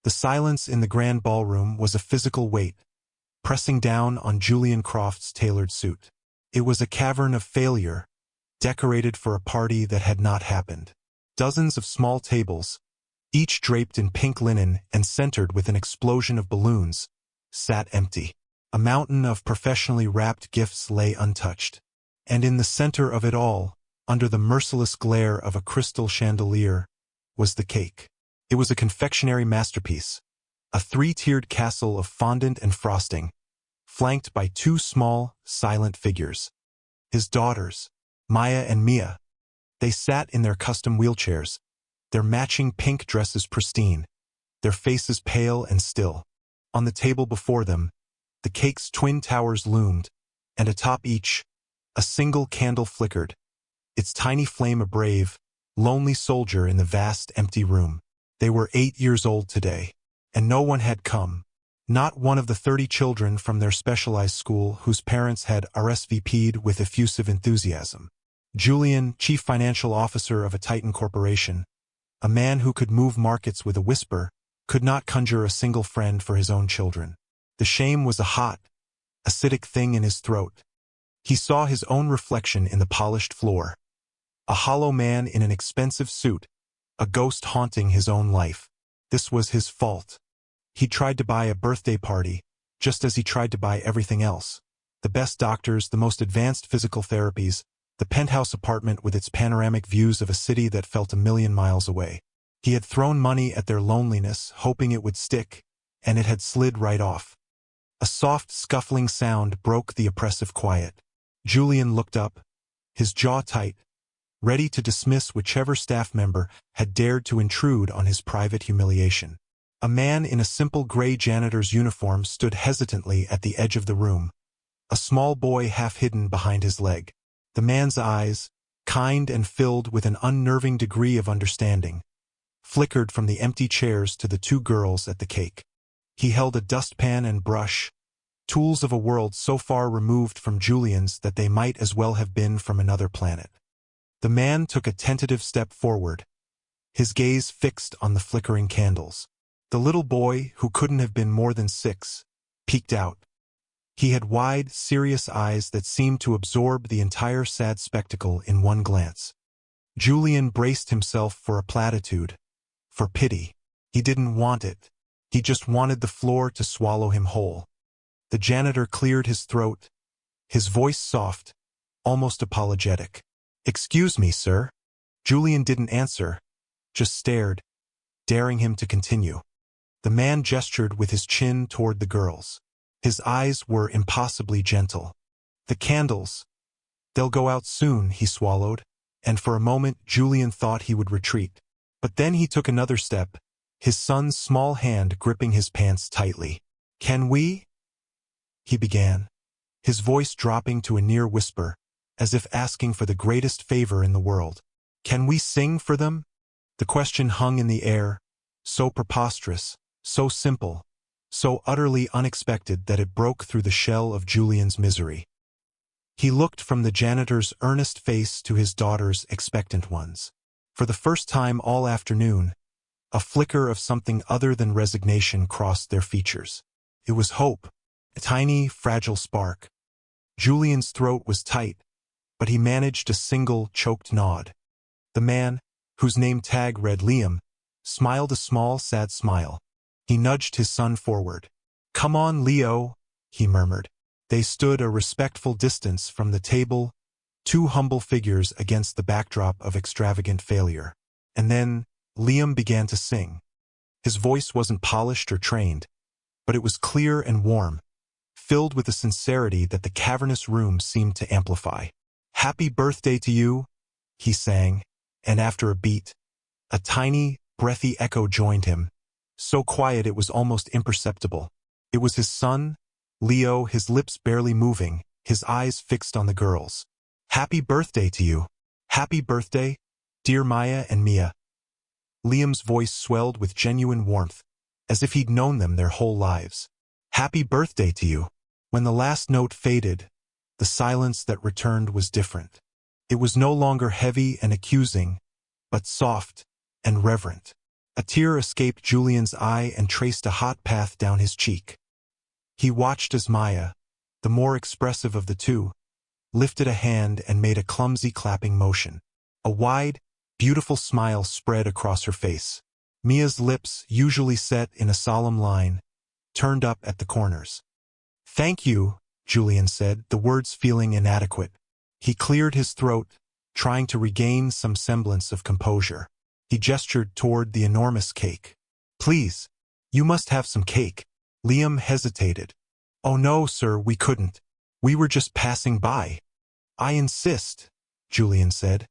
The silence in the grand ballroom was a physical weight, pressing down on Julian Croft's tailored suit. It was a cavern of failure, decorated for a party that had not happened. Dozens of small tables, each draped in pink linen and centered with an explosion of balloons, sat empty. A mountain of professionally wrapped gifts lay untouched. And in the center of it all, under the merciless glare of a crystal chandelier, was the cake. It was a confectionery masterpiece, a three-tiered castle of fondant and frosting, flanked by two small, silent figures. His daughters, Maya and Mia. They sat in their custom wheelchairs, their matching pink dresses pristine, their faces pale and still. On the table before them, the cake's twin towers loomed, and atop each, a single candle flickered, its tiny flame a brave, lonely soldier in the vast, empty room. They were 8 years old today, and no one had come. Not one of the 30 children from their specialized school whose parents had RSVP'd with effusive enthusiasm. Julian, chief financial officer of a Titan corporation, a man who could move markets with a whisper, could not conjure a single friend for his own children. The shame was a hot, acidic thing in his throat. He saw his own reflection in the polished floor. A hollow man in an expensive suit, a ghost haunting his own life. This was his fault. He tried to buy a birthday party, just as he tried to buy everything else. The best doctors, the most advanced physical therapies, the penthouse apartment with its panoramic views of a city that felt 1,000,000 miles away. He had thrown money at their loneliness, hoping it would stick, and it had slid right off. A soft, scuffling sound broke the oppressive quiet. Julian looked up, his jaw tight, ready to dismiss whichever staff member had dared to intrude on his private humiliation. A man in a simple gray janitor's uniform stood hesitantly at the edge of the room, a small boy half hidden behind his leg. The man's eyes, kind and filled with an unnerving degree of understanding, flickered from the empty chairs to the two girls at the cake. He held a dustpan and brush, tools of a world so far removed from Julian's that they might as well have been from another planet. The man took a tentative step forward, his gaze fixed on the flickering candles. The little boy, who couldn't have been more than 6, peeked out. He had wide, serious eyes that seemed to absorb the entire sad spectacle in one glance. Julian braced himself for a platitude, for pity. He didn't want it. He just wanted the floor to swallow him whole. The janitor cleared his throat, his voice soft, almost apologetic. "Excuse me, sir." Julian didn't answer, just stared, daring him to continue. The man gestured with his chin toward the girls. His eyes were impossibly gentle. "The candles. They'll go out soon," he swallowed, and for a moment Julian thought he would retreat. But then he took another step, his son's small hand gripping his pants tightly. "Can we?" he began, his voice dropping to a near whisper, as if asking for the greatest favor in the world. "Can we sing for them?" The question hung in the air, so preposterous, so simple, so utterly unexpected that it broke through the shell of Julian's misery. He looked from the janitor's earnest face to his daughter's expectant ones. For the first time all afternoon, a flicker of something other than resignation crossed their features. It was hope, a tiny, fragile spark. Julian's throat was tight, but he managed a single, choked nod. The man, whose name tag read Liam, smiled a small, sad smile. He nudged his son forward. "Come on, Leo," he murmured. They stood a respectful distance from the table, two humble figures against the backdrop of extravagant failure. And then Liam began to sing. His voice wasn't polished or trained, but it was clear and warm, filled with a sincerity that the cavernous room seemed to amplify. "Happy birthday to you," he sang, and after a beat, a tiny, breathy echo joined him, so quiet it was almost imperceptible. It was his son, Leo, his lips barely moving, his eyes fixed on the girls. "Happy birthday to you. Happy birthday, dear Maya and Mia." Liam's voice swelled with genuine warmth, as if he'd known them their whole lives. "Happy birthday to you." When the last note faded, the silence that returned was different. It was no longer heavy and accusing, but soft and reverent. A tear escaped Julian's eye and traced a hot path down his cheek. He watched as Maya, the more expressive of the two, lifted a hand and made a clumsy clapping motion. A wide, beautiful smile spread across her face. Mia's lips, usually set in a solemn line, turned up at the corners. "Thank you," Julian said, the words feeling inadequate. He cleared his throat, trying to regain some semblance of composure. He gestured toward the enormous cake. "Please, you must have some cake." Liam hesitated. "Oh no, sir, we couldn't. We were just passing by." "I insist," Julian said,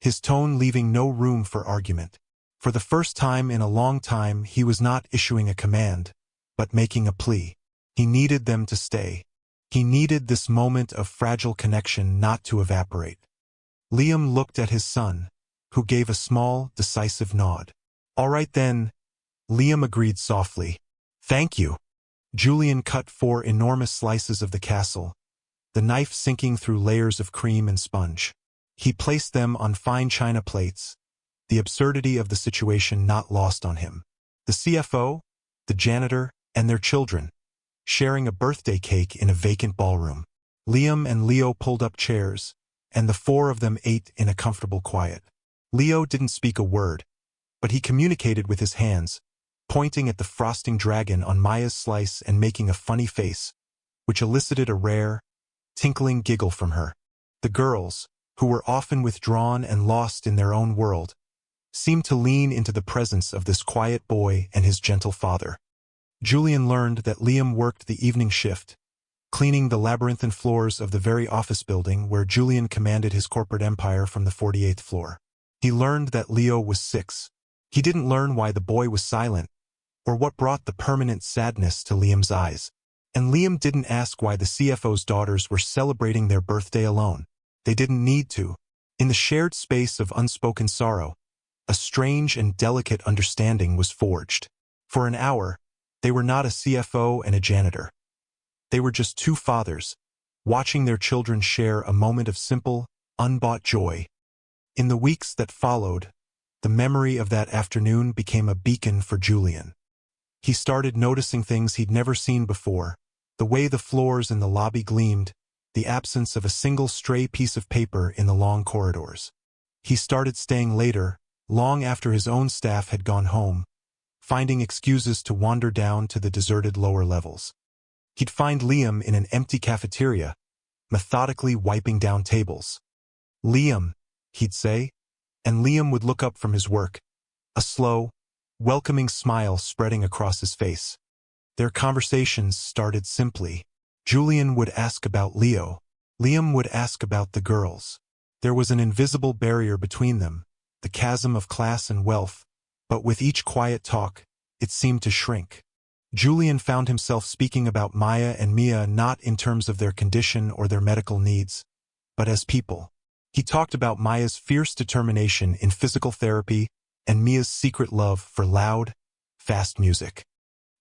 his tone leaving no room for argument. For the first time in a long time, he was not issuing a command, but making a plea. He needed them to stay. He needed this moment of fragile connection not to evaporate. Liam looked at his son, who gave a small, decisive nod. "All right then," Liam agreed softly. "Thank you." Julian cut 4 enormous slices of the castle, the knife sinking through layers of cream and sponge. He placed them on fine china plates, the absurdity of the situation not lost on him. The CFO, the janitor, and their children, sharing a birthday cake in a vacant ballroom. Liam and Leo pulled up chairs, and the 4 of them ate in a comfortable quiet. Leo didn't speak a word, but he communicated with his hands, pointing at the frosting dragon on Maya's slice and making a funny face, which elicited a rare, tinkling giggle from her. The girls, who were often withdrawn and lost in their own world, seemed to lean into the presence of this quiet boy and his gentle father. Julian learned that Liam worked the evening shift, cleaning the labyrinthine floors of the very office building where Julian commanded his corporate empire from the 48th floor. He learned that Leo was 6. He didn't learn why the boy was silent, or what brought the permanent sadness to Liam's eyes. And Liam didn't ask why the CFO's daughters were celebrating their birthday alone. They didn't need to. In the shared space of unspoken sorrow, a strange and delicate understanding was forged. For an hour, they were not a CFO and a janitor. They were just 2 fathers, watching their children share a moment of simple, unbought joy. In the weeks that followed, the memory of that afternoon became a beacon for Julian. He started noticing things he'd never seen before, the way the floors in the lobby gleamed, the absence of a single stray piece of paper in the long corridors. He started staying later, long after his own staff had gone home, finding excuses to wander down to the deserted lower levels. He'd find Liam in an empty cafeteria, methodically wiping down tables. "Liam," he'd say, and Liam would look up from his work, a slow, welcoming smile spreading across his face. Their conversations started simply. Julian would ask about Leo. Liam would ask about the girls. There was an invisible barrier between them, the chasm of class and wealth, but with each quiet talk, it seemed to shrink. Julian found himself speaking about Maya and Mia not in terms of their condition or their medical needs, but as people. He talked about Maya's fierce determination in physical therapy and Mia's secret love for loud, fast music.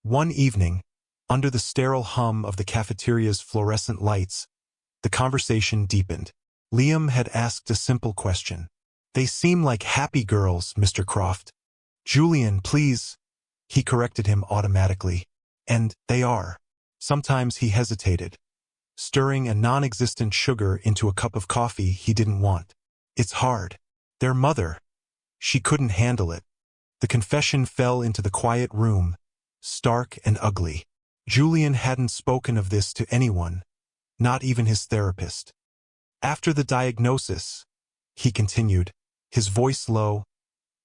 One evening, under the sterile hum of the cafeteria's fluorescent lights, the conversation deepened. Liam had asked a simple question. "They seem like happy girls, Mr. Croft." "Julian, please," he corrected him automatically. "And they are." Sometimes he hesitated, stirring a non-existent sugar into a cup of coffee he didn't want. "It's hard. Their mother. She couldn't handle it." The confession fell into the quiet room, stark and ugly. Julian hadn't spoken of this to anyone, not even his therapist. "After the diagnosis," he continued, his voice low,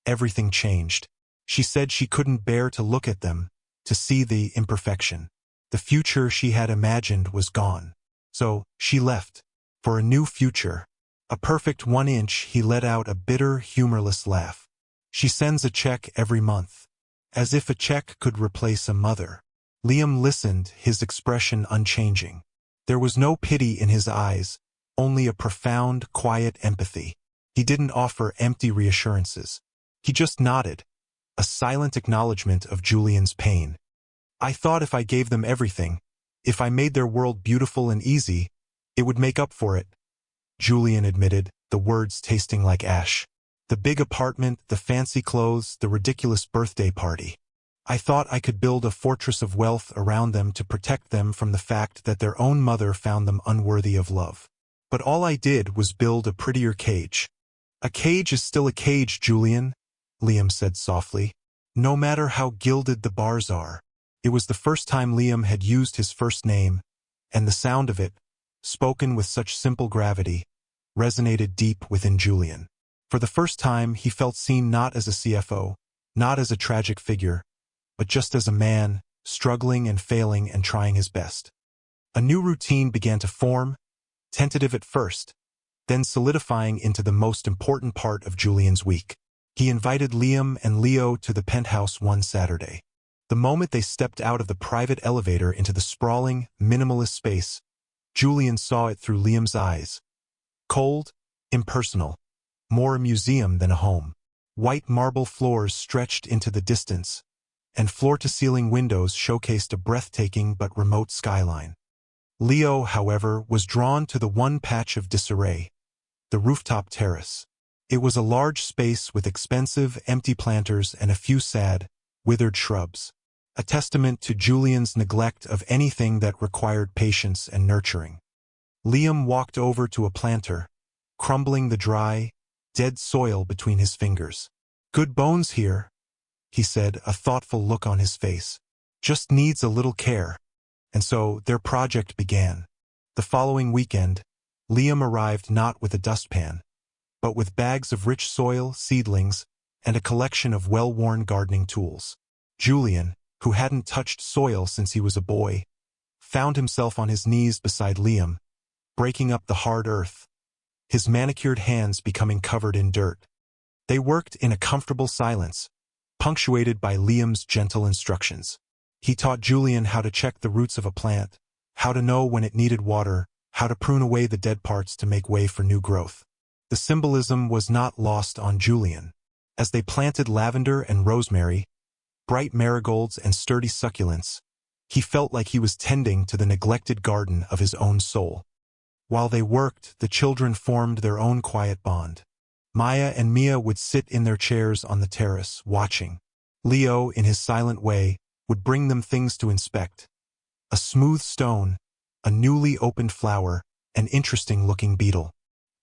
"everything changed. She said she couldn't bear to look at them, to see the imperfection. The future she had imagined was gone. So, she left. For a new future. A perfect 1 inch." He let out a bitter, humorless laugh. "She sends a check every month. As if a check could replace a mother." Liam listened, his expression unchanging. There was no pity in his eyes, only a profound, quiet empathy. He didn't offer empty reassurances. He just nodded, a silent acknowledgement of Julian's pain. "I thought if I gave them everything, if I made their world beautiful and easy, it would make up for it," Julian admitted, the words tasting like ash. The big apartment, the fancy clothes, the ridiculous birthday party. I thought I could build a fortress of wealth around them to protect them from the fact that their own mother found them unworthy of love. But all I did was build a prettier cage. A cage is still a cage, Julian, Liam said softly. No matter how gilded the bars are. It was the first time Liam had used his first name, and the sound of it, spoken with such simple gravity, resonated deep within Julian. For the first time, he felt seen not as a CFO, not as a tragic figure, but just as a man, struggling and failing and trying his best. A new routine began to form, tentative at first, then solidifying into the most important part of Julian's week. He invited Liam and Leo to the penthouse one Saturday. The moment they stepped out of the private elevator into the sprawling, minimalist space, Julian saw it through Liam's eyes. Cold, impersonal, more a museum than a home. White marble floors stretched into the distance, and floor-to-ceiling windows showcased a breathtaking but remote skyline. Leo, however, was drawn to the one patch of disarray, the rooftop terrace. It was a large space with expensive, empty planters and a few sad, withered shrubs, a testament to Julian's neglect of anything that required patience and nurturing. Liam walked over to a planter, crumbling the dry, dead soil between his fingers. Good bones here, he said, a thoughtful look on his face. Just needs a little care. And so their project began. The following weekend, Liam arrived not with a dustpan, but with bags of rich soil, seedlings, and a collection of well-worn gardening tools. Julian, who hadn't touched soil since he was a boy, found himself on his knees beside Liam, breaking up the hard earth, his manicured hands becoming covered in dirt. They worked in a comfortable silence, punctuated by Liam's gentle instructions. He taught Julian how to check the roots of a plant, how to know when it needed water, how to prune away the dead parts to make way for new growth. The symbolism was not lost on Julian. As they planted lavender and rosemary, bright marigolds and sturdy succulents, he felt like he was tending to the neglected garden of his own soul. While they worked, the children formed their own quiet bond. Maya and Mia would sit in their chairs on the terrace, watching. Leo, in his silent way, would bring them things to inspect. A smooth stone, a newly opened flower, an interesting-looking beetle.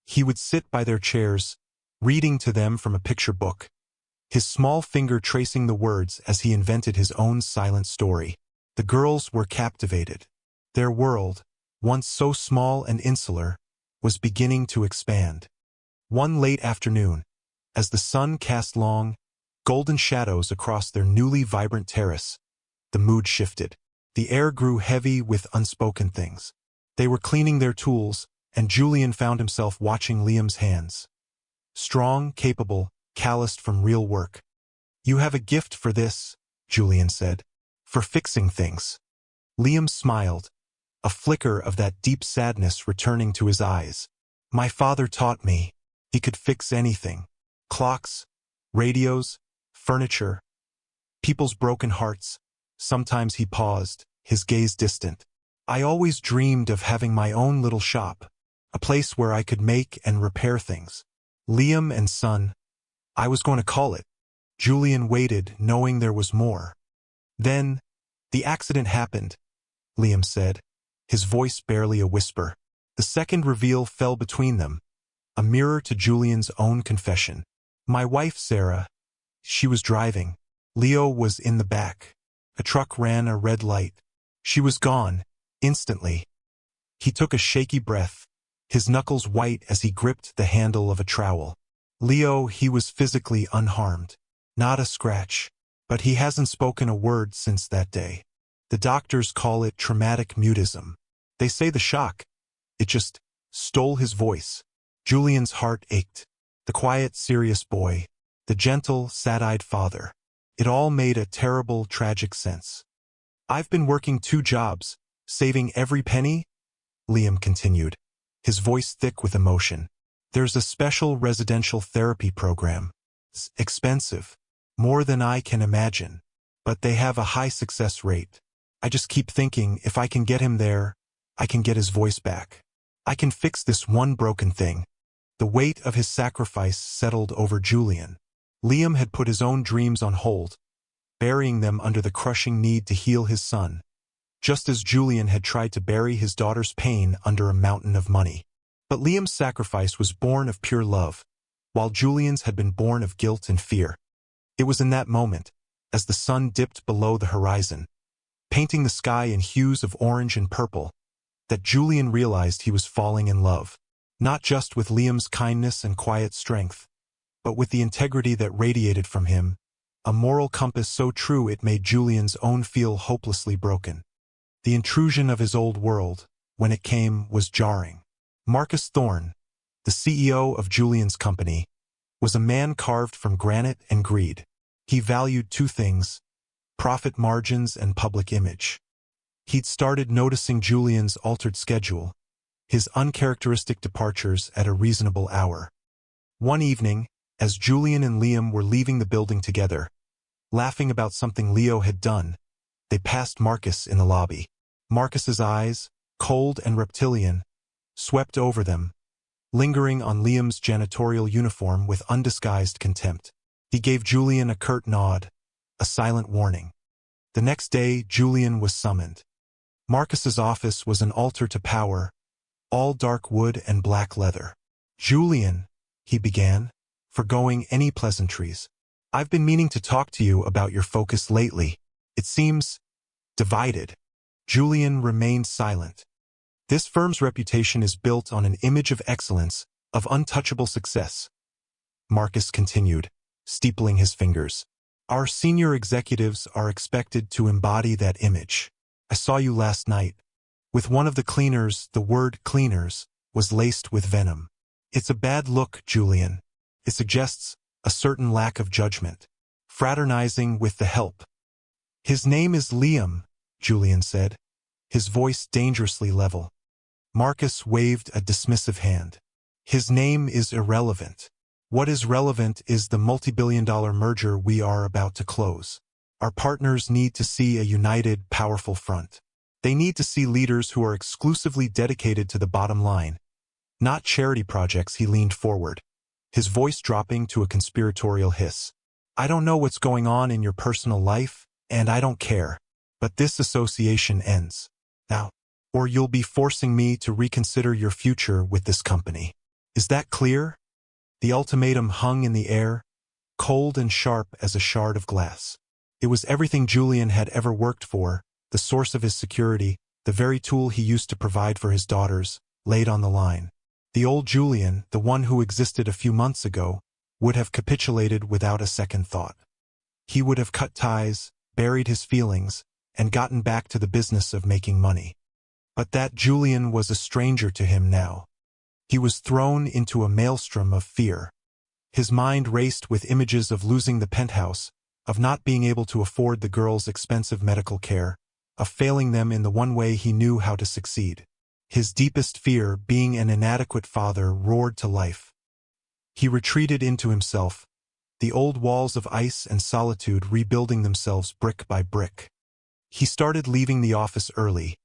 He would sit by their chairs, reading to them from a picture book, his small finger tracing the words as he invented his own silent story. The girls were captivated. Their world, once so small and insular, was beginning to expand. One late afternoon, as the sun cast long, golden shadows across their newly vibrant terrace, the mood shifted. The air grew heavy with unspoken things. They were cleaning their tools, and Julian found himself watching Liam's hands. Strong, capable, calloused from real work. You have a gift for this, Julian said. For fixing things. Liam smiled, a flicker of that deep sadness returning to his eyes. My father taught me. He could fix anything. Clocks, radios, furniture, people's broken hearts. Sometimes he paused, his gaze distant. I always dreamed of having my own little shop, a place where I could make and repair things. Liam and Son, I was going to call it. Julian waited, knowing there was more. Then, the accident happened, Liam said, his voice barely a whisper. The second reveal fell between them, a mirror to Julian's own confession. My wife, Sarah, she was driving. Leo was in the back. A truck ran a red light. She was gone, instantly. He took a shaky breath, his knuckles white as he gripped the handle of a trowel. Leo, he was physically unharmed. Not a scratch. But he hasn't spoken a word since that day. The doctors call it traumatic mutism. They say the shock, it just stole his voice. Julian's heart ached. The quiet, serious boy, the gentle, sad-eyed father. It all made a terrible, tragic sense. I've been working 2 jobs, saving every penny, Liam continued, his voice thick with emotion. There's a special residential therapy program. It's expensive, more than I can imagine, but they have a high success rate. I just keep thinking if I can get him there, I can get his voice back. I can fix this one broken thing. The weight of his sacrifice settled over Julian. Liam had put his own dreams on hold, burying them under the crushing need to heal his son, just as Julian had tried to bury his daughter's pain under a mountain of money. But Liam's sacrifice was born of pure love, while Julian's had been born of guilt and fear. It was in that moment, as the sun dipped below the horizon, painting the sky in hues of orange and purple, that Julian realized he was falling in love, not just with Liam's kindness and quiet strength, but with the integrity that radiated from him, a moral compass so true it made Julian's own feel hopelessly broken. The intrusion of his old world, when it came, was jarring. Marcus Thorne, the CEO of Julian's company, was a man carved from granite and greed. He valued two things: profit margins and public image. He'd started noticing Julian's altered schedule, his uncharacteristic departures at a reasonable hour. One evening, as Julian and Liam were leaving the building together, laughing about something Leo had done, they passed Marcus in the lobby. Marcus's eyes, cold and reptilian, swept over them, lingering on Liam's janitorial uniform with undisguised contempt. He gave Julian a curt nod, a silent warning. The next day, Julian was summoned. Marcus's office was an altar to power, all dark wood and black leather. "Julian," he began, forgoing any pleasantries, "I've been meaning to talk to you about your focus lately. It seems divided." Julian remained silent. "This firm's reputation is built on an image of excellence, of untouchable success," Marcus continued, steepling his fingers. "Our senior executives are expected to embody that image. I saw you last night. With one of the cleaners, the word cleaners was laced with venom. It's a bad look, Julian. It suggests a certain lack of judgment. Fraternizing with the help." "His name is Liam," Julian said, his voice dangerously level. Marcus waved a dismissive hand. "His name is irrelevant. What is relevant is the multi-billion-dollar merger we are about to close. Our partners need to see a united, powerful front. They need to see leaders who are exclusively dedicated to the bottom line, not charity projects." He leaned forward, his voice dropping to a conspiratorial hiss. "I don't know what's going on in your personal life, and I don't care. But this association ends now, or you'll be forcing me to reconsider your future with this company. Is that clear?" The ultimatum hung in the air, cold and sharp as a shard of glass. It was everything Julian had ever worked for, the source of his security, the very tool he used to provide for his daughters, laid on the line. The old Julian, the one who existed a few months ago, would have capitulated without a second thought. He would have cut ties, buried his feelings, and gotten back to the business of making money. But that Julian was a stranger to him now. He was thrown into a maelstrom of fear. His mind raced with images of losing the penthouse, of not being able to afford the girls' expensive medical care, of failing them in the one way he knew how to succeed. His deepest fear, being an inadequate father, roared to life. He retreated into himself, the old walls of ice and solitude rebuilding themselves brick by brick. He started leaving the office early,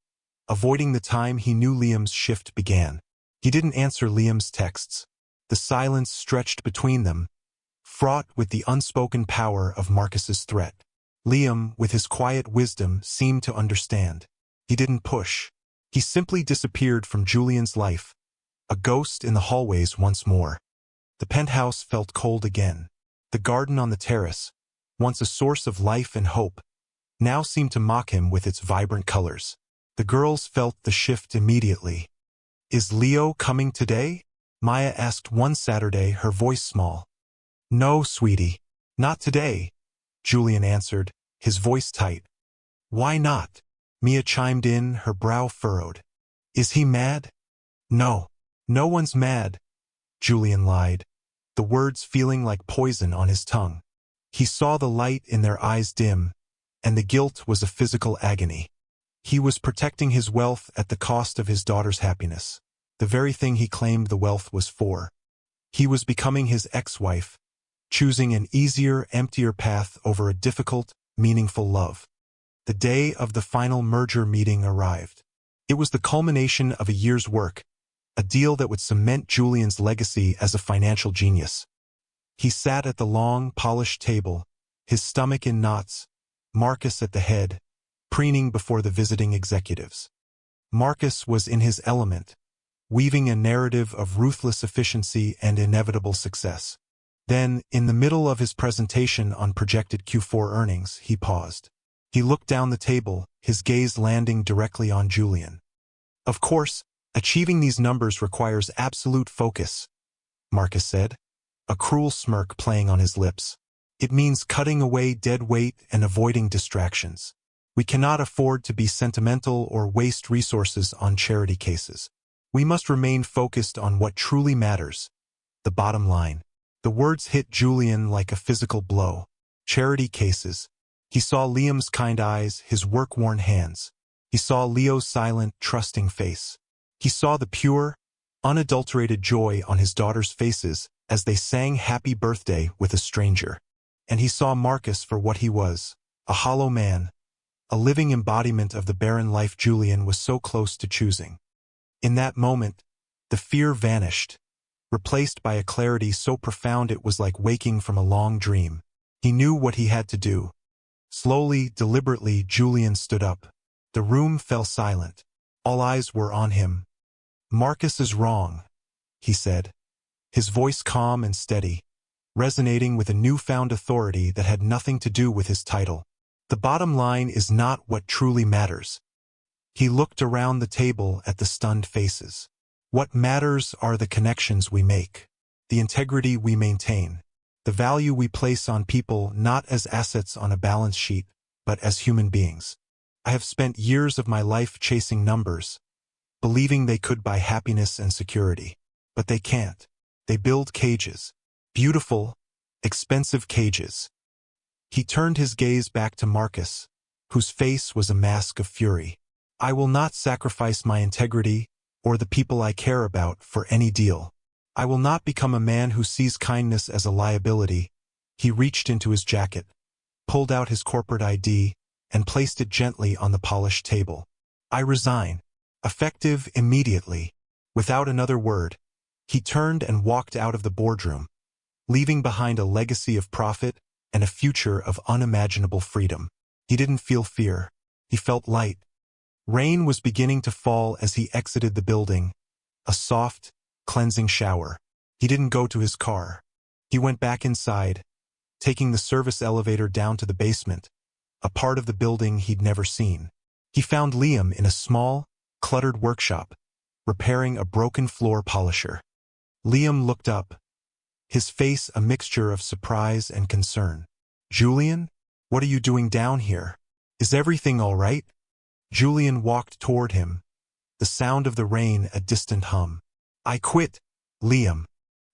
avoiding the time he knew Liam's shift began. He didn't answer Liam's texts. The silence stretched between them, fraught with the unspoken power of Marcus's threat. Liam, with his quiet wisdom, seemed to understand. He didn't push. He simply disappeared from Julian's life, a ghost in the hallways once more. The penthouse felt cold again. The garden on the terrace, once a source of life and hope, now seemed to mock him with its vibrant colors. The girls felt the shift immediately. "Is Leo coming today?" Maya asked one Saturday, her voice small. "No, sweetie, not today," Julian answered, his voice tight. "Why not?" Mia chimed in, her brow furrowed. "Is he mad?" "No, no one's mad," Julian lied, the words feeling like poison on his tongue. He saw the light in their eyes dim, and the guilt was a physical agony. He was protecting his wealth at the cost of his daughter's happiness, the very thing he claimed the wealth was for. He was becoming his ex-wife, choosing an easier, emptier path over a difficult, meaningful love. The day of the final merger meeting arrived. It was the culmination of a year's work, a deal that would cement Julian's legacy as a financial genius. He sat at the long, polished table, his stomach in knots, Marcus at the head, preening before the visiting executives. Marcus was in his element, weaving a narrative of ruthless efficiency and inevitable success. Then, in the middle of his presentation on projected Q4 earnings, he paused. He looked down the table, his gaze landing directly on Julian. "Of course, achieving these numbers requires absolute focus," Marcus said, a cruel smirk playing on his lips. "It means cutting away dead weight and avoiding distractions. We cannot afford to be sentimental or waste resources on charity cases. We must remain focused on what truly matters, the bottom line." The words hit Julian like a physical blow. Charity cases. He saw Liam's kind eyes, his work-worn hands. He saw Leo's silent, trusting face. He saw the pure, unadulterated joy on his daughters' faces as they sang happy birthday with a stranger. And he saw Marcus for what he was, a hollow man, a living embodiment of the barren life Julian was so close to choosing. In that moment, the fear vanished, replaced by a clarity so profound it was like waking from a long dream. He knew what he had to do. Slowly, deliberately, Julian stood up. The room fell silent. All eyes were on him. "Marcus is wrong," he said, his voice calm and steady, resonating with a newfound authority that had nothing to do with his title. "The bottom line is not what truly matters." He looked around the table at the stunned faces. "What matters are the connections we make, the integrity we maintain, the value we place on people not as assets on a balance sheet, but as human beings. I have spent years of my life chasing numbers, believing they could buy happiness and security. But they can't. They build cages. Beautiful, expensive cages." He turned his gaze back to Marcus, whose face was a mask of fury. "I will not sacrifice my integrity or the people I care about for any deal. I will not become a man who sees kindness as a liability." He reached into his jacket, pulled out his corporate ID, and placed it gently on the polished table. "I resign. Effective immediately." Without another word, he turned and walked out of the boardroom, leaving behind a legacy of profit and a future of unimaginable freedom. He didn't feel fear. He felt light. Rain was beginning to fall as he exited the building, a soft, cleansing shower. He didn't go to his car. He went back inside, taking the service elevator down to the basement, a part of the building he'd never seen. He found Liam in a small, cluttered workshop, repairing a broken floor polisher. Liam looked up, his face a mixture of surprise and concern. "Julian, what are you doing down here? Is everything all right?" Julian walked toward him, the sound of the rain a distant hum. "I quit, Liam."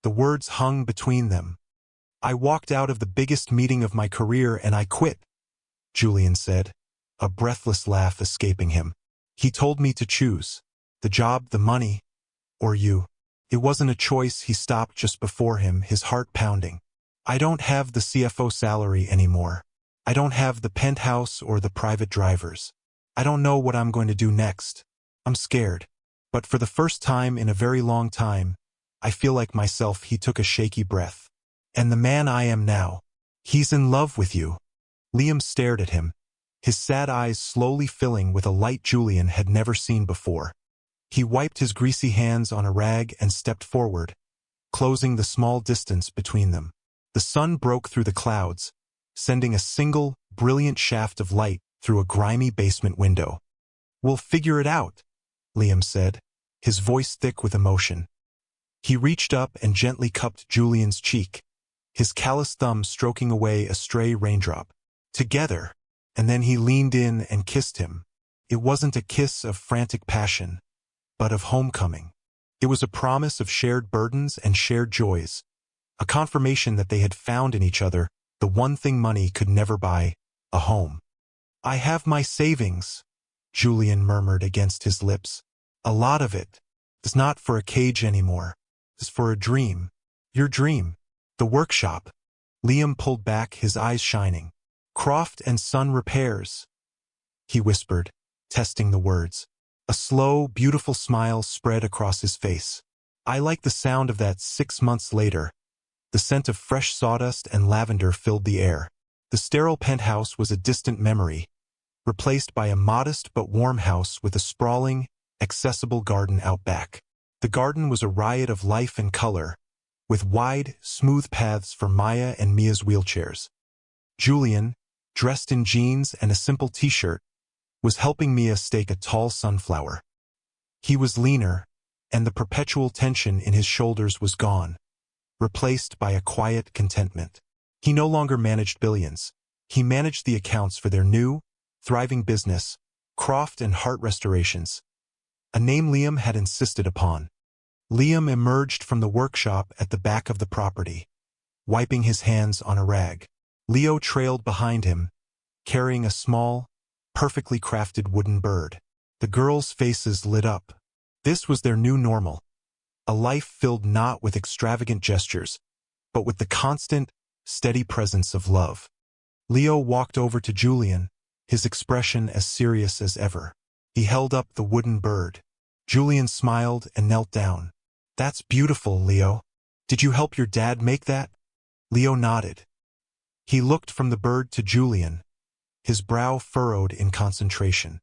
The words hung between them. "I walked out of the biggest meeting of my career and I quit," Julian said, a breathless laugh escaping him. "He told me to choose. The job, the money, or you. It wasn't a choice." He stopped just before him, his heart pounding. "I don't have the CFO salary anymore. I don't have the penthouse or the private drivers. I don't know what I'm going to do next. I'm scared. But for the first time in a very long time, I feel like myself." He took a shaky breath. "And the man I am now, he's in love with you." Liam stared at him, his sad eyes slowly filling with a light Julian had never seen before. He wiped his greasy hands on a rag and stepped forward, closing the small distance between them. The sun broke through the clouds, sending a single, brilliant shaft of light through a grimy basement window. "We'll figure it out," Liam said, his voice thick with emotion. He reached up and gently cupped Julian's cheek, his callous thumb stroking away a stray raindrop. "Together." And then he leaned in and kissed him. It wasn't a kiss of frantic passion, but of homecoming. It was a promise of shared burdens and shared joys, a confirmation that they had found in each other the one thing money could never buy, a home. "I have my savings," Julian murmured against his lips. "A lot of it. It's not for a cage anymore. It's for a dream." "Your dream." "The workshop." Liam pulled back, his eyes shining. "Croft and Son Repairs," he whispered, testing the words. A slow, beautiful smile spread across his face. I like the sound of that 6 months later. The scent of fresh sawdust and lavender filled the air. The sterile penthouse was a distant memory, replaced by a modest but warm house with a sprawling, accessible garden out back. The garden was a riot of life and color, with wide, smooth paths for Maya and Mia's wheelchairs. Julian, dressed in jeans and a simple t-shirt, was helping Mia stake a tall sunflower. He was leaner, and the perpetual tension in his shoulders was gone, replaced by a quiet contentment. He no longer managed billions. He managed the accounts for their new, thriving business, Croft and Heart Restorations, a name Liam had insisted upon. Liam emerged from the workshop at the back of the property, wiping his hands on a rag. Leo trailed behind him, carrying a small, perfectly crafted wooden bird. The girls' faces lit up. This was their new normal, a life filled not with extravagant gestures, but with the constant, steady presence of love. Leo walked over to Julian, his expression as serious as ever. He held up the wooden bird. Julian smiled and knelt down. "That's beautiful, Leo. Did you help your dad make that?" Leo nodded. He looked from the bird to Julian, his brow furrowed in concentration.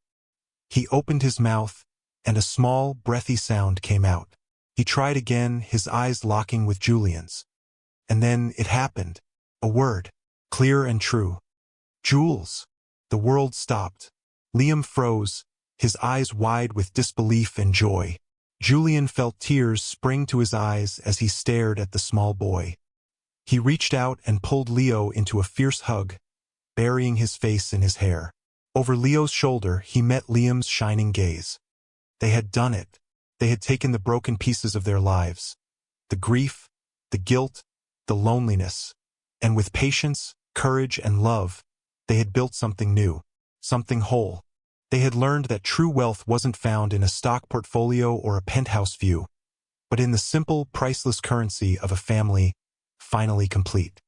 He opened his mouth, and a small, breathy sound came out. He tried again, his eyes locking with Julian's. And then it happened. A word, clear and true. "Jules." The world stopped. Liam froze, his eyes wide with disbelief and joy. Julian felt tears spring to his eyes as he stared at the small boy. He reached out and pulled Leo into a fierce hug, burying his face in his hair. Over Leo's shoulder, he met Liam's shining gaze. They had done it. They had taken the broken pieces of their lives, the grief, the guilt, the loneliness, and with patience, courage, and love, they had built something new, something whole. They had learned that true wealth wasn't found in a stock portfolio or a penthouse view, but in the simple, priceless currency of a family finally complete.